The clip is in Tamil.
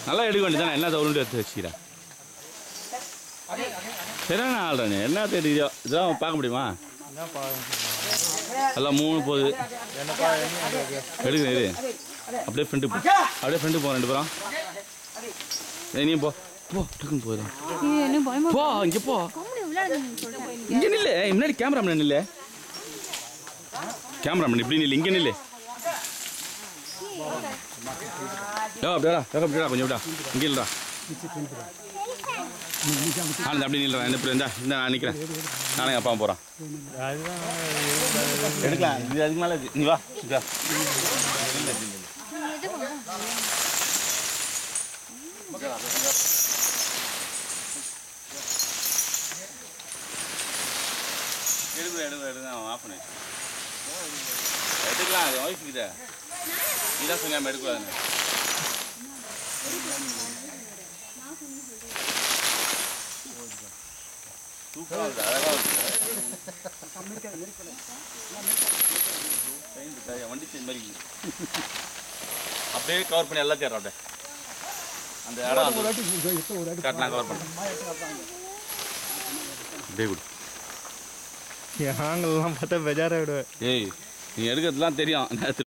நல்லா எடுக்க வேண்டியதானே, என்ன தவறுண்டு எடுத்து வச்சுக்கிறேன். சரியான ஆள்றானே, என்ன தெரியுதோ இதெல்லாம் பார்க்க முடியுமா? எல்லாம் 3 போகுது. எடுக்கிறேன் இது அப்படியே ஃப்ரெண்டு போ 2 பேரும். நீயும் போ டக்குன்னு போயிடும். போ இங்கே போ, இங்கே நில்லு. முன்னாடி கேமராமேன் நில்லு, கேமராமேன் இப்படி நில்லு, இங்கே நில்லு. அப்படியா கொஞ்சம் விடா, இங்கே இல்லடா. ஆனந்த் அப்படி நில்றேன். இந்த நான் நிற்கிறேன். நானே அப்பா போகிறேன். எடுக்கலாம், இது அதுக்கு மேலே நீ வா. எடுங்க ஆஃப் பண்ணு. எடுக்கலாம், அது ஒய்ஃபுக்கிட்ட நீ தான் சொல்லாமல் எடுக்கூடாதுன்னு. சூப்பராக இருக்குது, அழகாக இருக்குது. வண்டி செஞ்ச மாதிரி அப்படியே கவர் பண்ணி எல்லாத்தையும் அப்படியே அந்த இடம் கரெக்டாக கவர் பண்ண அப்படியே கொடு. ஆங்கெல்லாம் பார்த்தா பெஜாராக விடுவேன். ஏய் நீ எடுக்கிறதுலாம் தெரியும்.